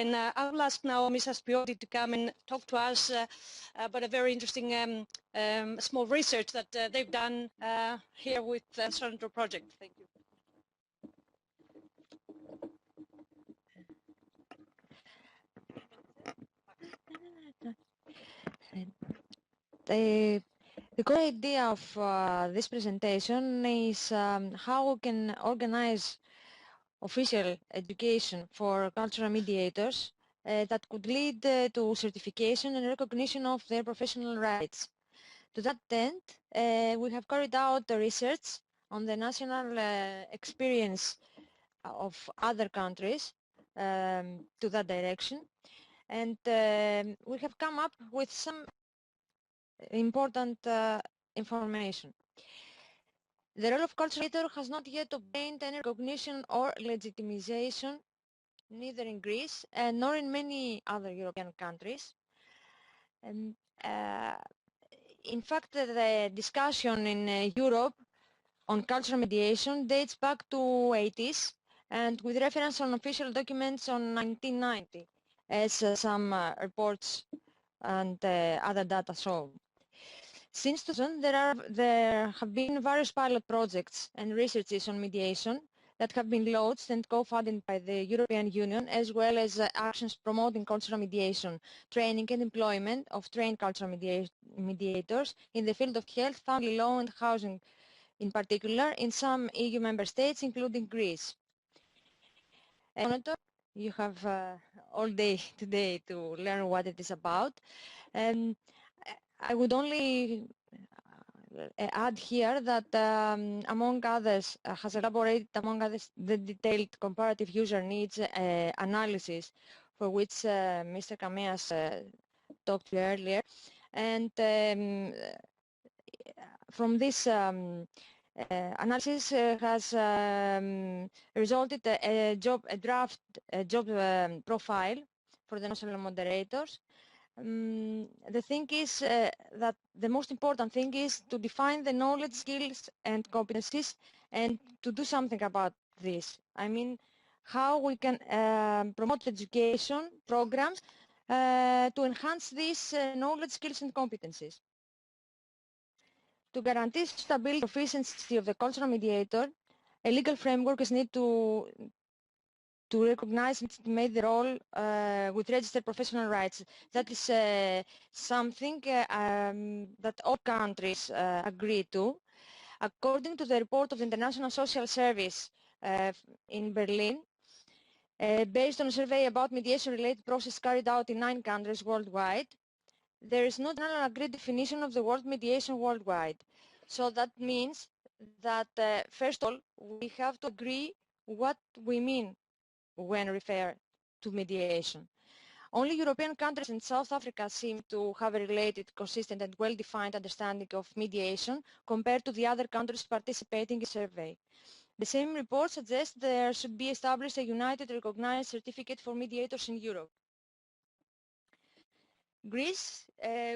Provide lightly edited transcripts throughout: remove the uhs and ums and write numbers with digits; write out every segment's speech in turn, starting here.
And I will ask now Ms. Aspioti to come and talk to us about a very interesting small research that they've done here with the Sonetor project. Thank you. The core idea of this presentation is how we can organize official education for cultural mediators that could lead to certification and recognition of their professional rights. To that end, we have carried out the research on the national experience of other countries to that direction, and we have come up with some important information. The role of cultural mediator has not yet obtained any recognition or legitimization, neither in Greece nor in many other European countries. And, in fact, the discussion in Europe on cultural mediation dates back to 80s and with reference on official documents on 1990, as some reports and other data show. Since 2000, there have been various pilot projects and researches on mediation that have been launched and co-funded by the European Union, as well as actions promoting cultural mediation, training and employment of trained cultural mediators in the field of health, family law and housing in particular in some EU member states, including Greece. Sonetor, you have all day today to learn what it is about. I would only add here that among others has elaborated among others the detailed comparative user needs analysis for which Mr. Kameas talked earlier, and from this analysis has resulted a draft job profile for the national moderators. The thing is that the most important thing is to define the knowledge, skills and competencies and to do something about this. I mean, how we can promote education programs to enhance these knowledge, skills and competencies. To guarantee stability and efficiency of the cultural mediator, a legal framework is needed to recognize and estimate the role with registered professional rights. That is something that all countries agree to. According to the report of the International Social Service in Berlin, based on a survey about mediation-related process carried out in 9 countries worldwide, there is no general agreed definition of the word mediation worldwide. So that means that, first of all, we have to agree what we mean when referred to mediation. Only European countries and South Africa seem to have a related, consistent and well-defined understanding of mediation compared to the other countries participating in the survey. The same report suggests there should be established a united recognized certificate for mediators in Europe. Greece,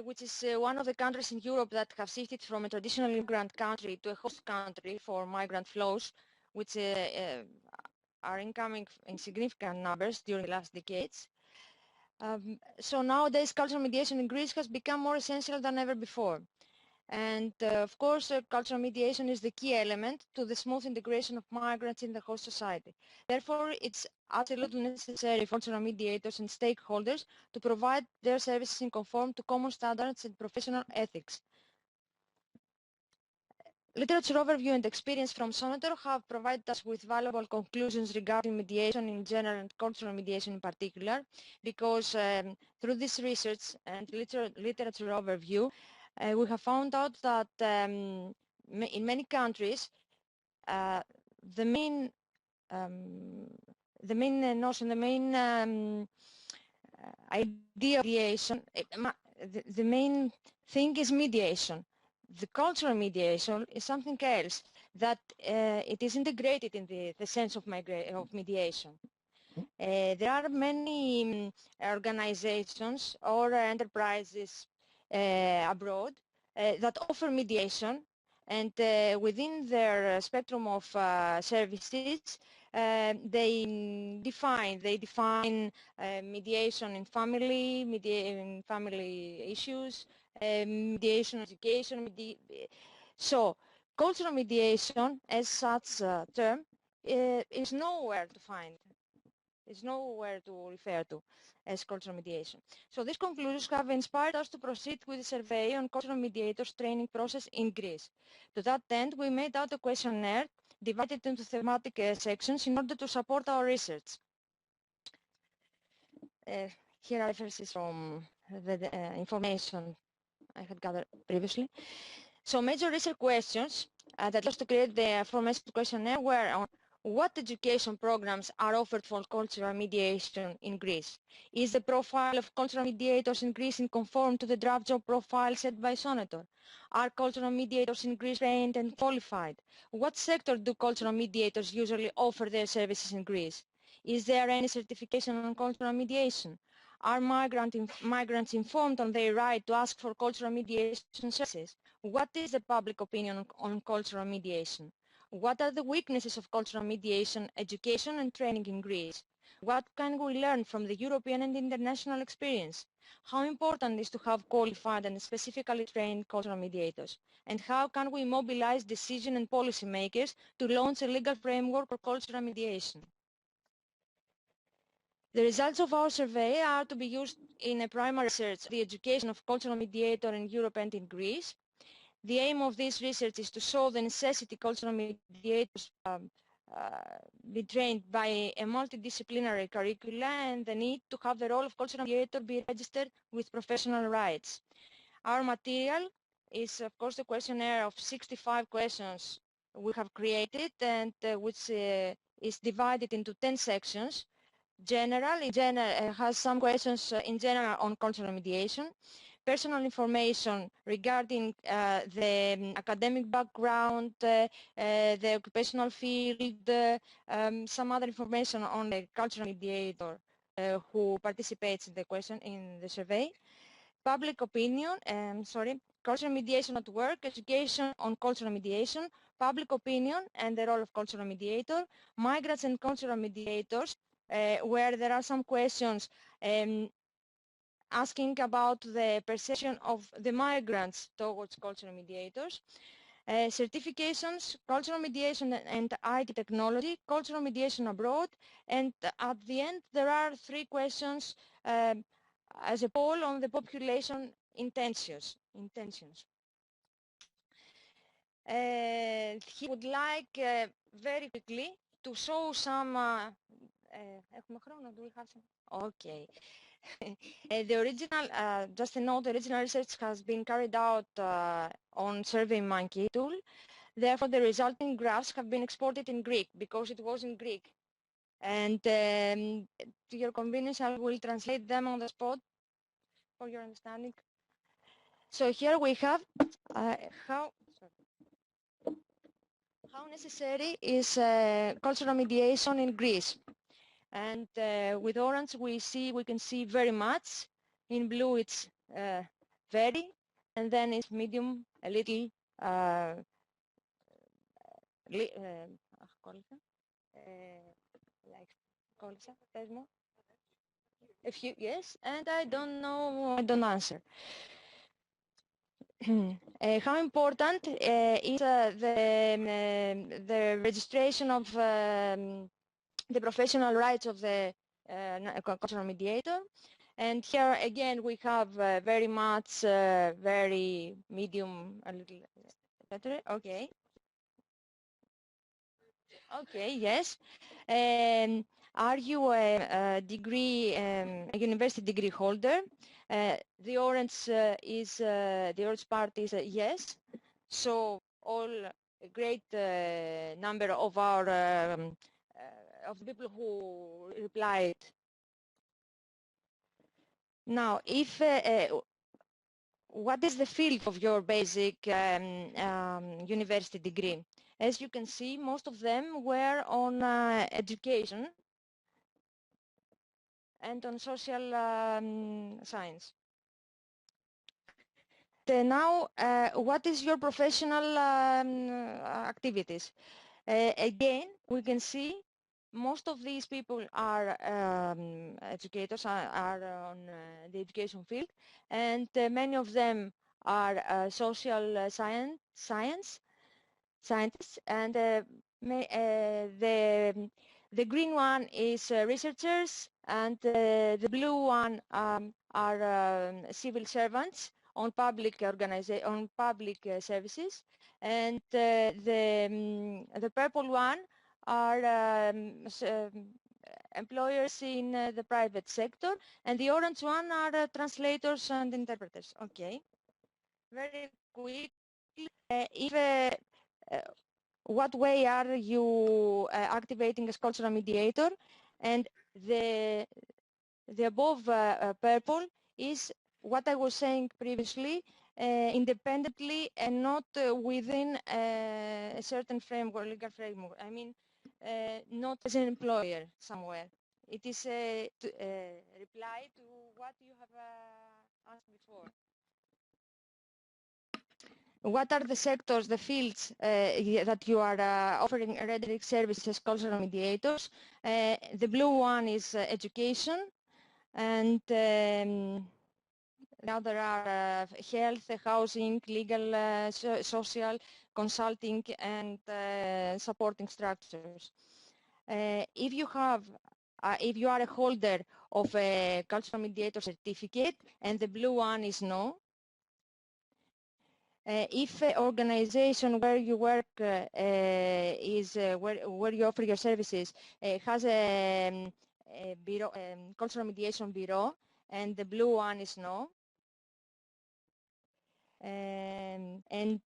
which is one of the countries in Europe that have shifted from a traditional immigrant country to a host country for migrant flows, which are incoming in significant numbers during the last decades. So nowadays cultural mediation in Greece has become more essential than ever before. And of course cultural mediation is the key element to the smooth integration of migrants in the host society. Therefore it's absolutely necessary for cultural mediators and stakeholders to provide their services in conform to common standards and professional ethics. Literature overview and experience from Sonetor have provided us with valuable conclusions regarding mediation in general and cultural mediation in particular, because through this research and literature overview, we have found out that in many countries, the main notion, the main idea of mediation, the main thing is mediation. The cultural mediation is something else, that it is integrated in the sense of mediation. There are many organizations or enterprises abroad that offer mediation, and within their spectrum of services they define mediation in family issues, mediation education. So cultural mediation as such term is nowhere to find. It's nowhere to refer to as cultural mediation. So these conclusions have inspired us to proceed with a survey on cultural mediators training process in Greece. To that end, we made out a questionnaire divided into thematic sections in order to support our research. Here are references from the information I had gathered previously. So major research questions that was to create the aforementioned questionnaire were on what education programs are offered for cultural mediation in Greece? Is the profile of cultural mediators in Greece in conform to the draft job profile set by Sonetor? Are cultural mediators in Greece trained and qualified? What sector do cultural mediators usually offer their services in Greece? Is there any certification on cultural mediation? Are migrants informed on their right to ask for cultural mediation services? What is the public opinion on cultural mediation? What are the weaknesses of cultural mediation, education and training in Greece? What can we learn from the European and international experience? How important is to have qualified and specifically trained cultural mediators? And how can we mobilize decision and policy makers to launch a legal framework for cultural mediation? The results of our survey are to be used in a primary research, the education of cultural mediator in Europe and in Greece. The aim of this research is to show the necessity cultural mediators be trained by a multidisciplinary curricula and the need to have the role of cultural mediator be registered with professional rights. Our material is of course a questionnaire of 65 questions we have created and which is divided into 10 sections. Has some questions in general on cultural mediation, personal information regarding the academic background, the occupational field, some other information on the cultural mediator who participates in the survey, public opinion, cultural mediation at work, education on cultural mediation, public opinion and the role of cultural mediator, migrants and cultural mediators, where there are some questions asking about the perception of the migrants towards cultural mediators, certifications, cultural mediation and IT technology, cultural mediation abroad, and at the end there are 3 questions as a poll on the population intentions. He would like very quickly to show some do we have some? Okay. The original, just a note, the original research has been carried out on SurveyMonkey tool. Therefore, the resulting graphs have been exported in Greek because it was in Greek. And to your convenience, I will translate them on the spot for your understanding. So here we have how necessary is cultural mediation in Greece. And with orange we can see very much. In blue it's very, and then it's medium, a little, a few, yes, and I don't know, I don't answer. How important is the registration of the professional rights of the cultural mediator? And here again we have very much, very medium, a little better. Okay. Okay, yes. Are you a degree, a university degree holder? The orange is the orange part is yes. So all a great number of our of the people who replied. Now, if what is the field of your basic university degree? As you can see, most of them were on education and on social science. Now, what is your professional activities? Again, we can see most of these people are educators, are on the education field, and many of them are social scientists, and the green one is researchers, and the blue one are civil servants on public services, and the purple one are employers in the private sector, and the orange one are translators and interpreters. Okay, very quickly, if what way are you activating as cultural mediator, and the above purple is what I was saying previously, independently and not within a certain framework, legal framework. I mean, not as an employer somewhere. It is a reply to what you have asked before. What are the sectors, the fields that you are offering redirected services, cultural mediators? The blue one is education, and the other are health, housing, legal, social, consulting, and supporting structures. If you are a holder of a cultural mediator certificate, and the blue one is no, if an organization where you work is where you offer your services has a bureau, cultural mediation bureau, and the blue one is no. And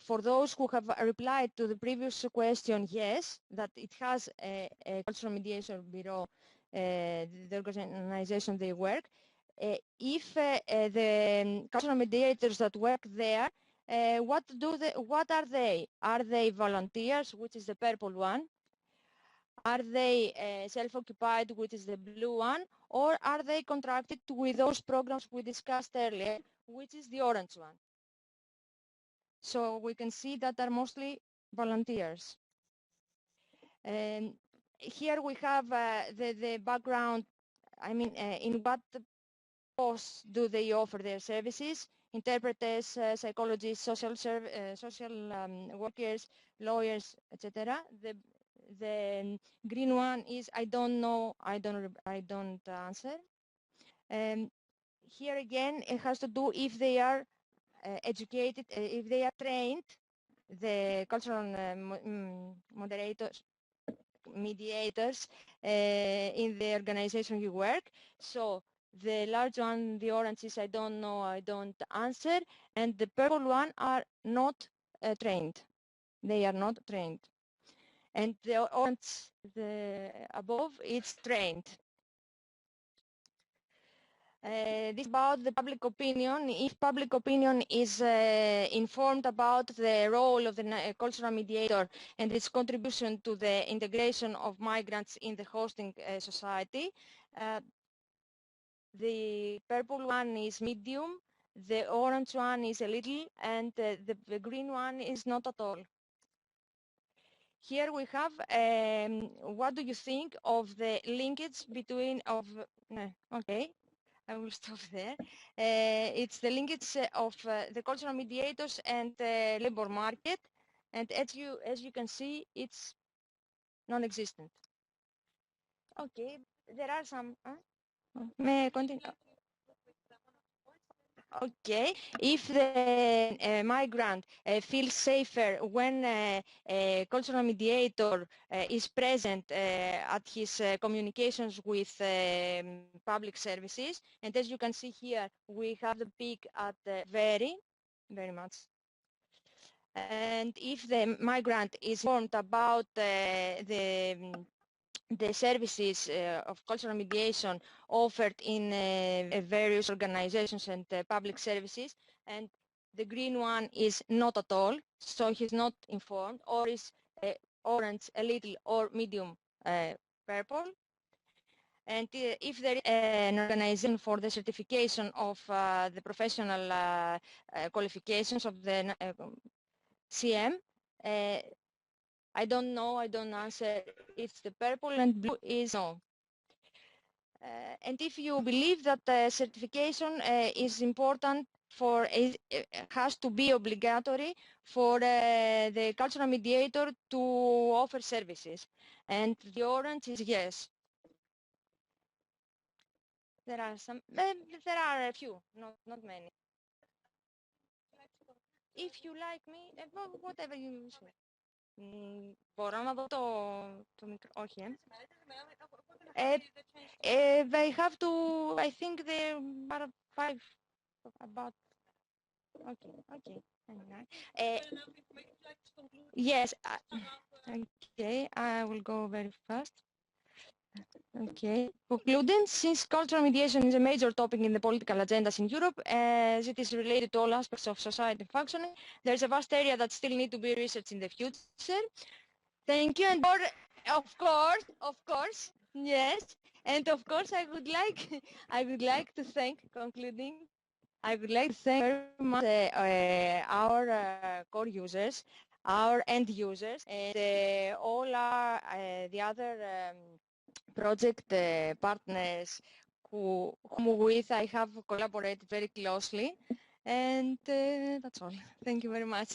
for those who have replied to the previous question, yes, that it has a cultural mediation bureau, the organization they work. If the cultural mediators that work there, what are they? Are they volunteers, which is the purple one? Are they self-occupied, which is the blue one? Or are they contracted with those programs we discussed earlier, which is the orange one? So we can see that are mostly volunteers. And here we have the background. I mean, in what posts do they offer their services? Interpreters, psychologists, social workers, lawyers, etc. The green one is I don't know, I don't answer. Here again, it has to do if they are educated, if they are trained, the cultural mediators in the organization you work. So the large one, the orange is I don't know, I don't answer, and the purple one are not trained. They are not trained. And the orange, the above, it's trained. This is about the public opinion. If public opinion is informed about the role of the cultural mediator and its contribution to the integration of migrants in the hosting society, the purple one is medium, the orange one is a little, and the green one is not at all. Here we have, what do you think of the linkage between okay. I will stop there. It's the linkage of the cultural mediators and the labor market, and as you can see, it's non-existent. Okay, there are some. May I continue? Okay, if the migrant feels safer when a cultural mediator is present at his communications with public services, and as you can see here, we have the peak at very much. And if the migrant is informed about the services of cultural mediation offered in various organizations and public services, and the green one is not at all, so he's not informed, or is orange, a little, or medium purple. And if there is an organization for the certification of the professional qualifications of the CM, I don't know, I don't answer. It's the purple and blue is no. And if you believe that certification is important for has to be obligatory for the cultural mediator to offer services, and the orange is yes. There are some. There are a few, not many. If you like me, whatever you say. Μπορώ να δω το μικρό, όχι. They have to, I think they are 5 about. Okay. Yes. Okay, I will go very fast. Okay. Concluding, since cultural mediation is a major topic in the political agendas in Europe, as it is related to all aspects of society functioning, there is a vast area that still need to be researched in the future. Thank you, and of course, yes, and of course, I would like to thank. Concluding, I would like to thank very much our core users, our end users, and all our the other project partners whom with I have collaborated very closely, and that's all. Thank you very much.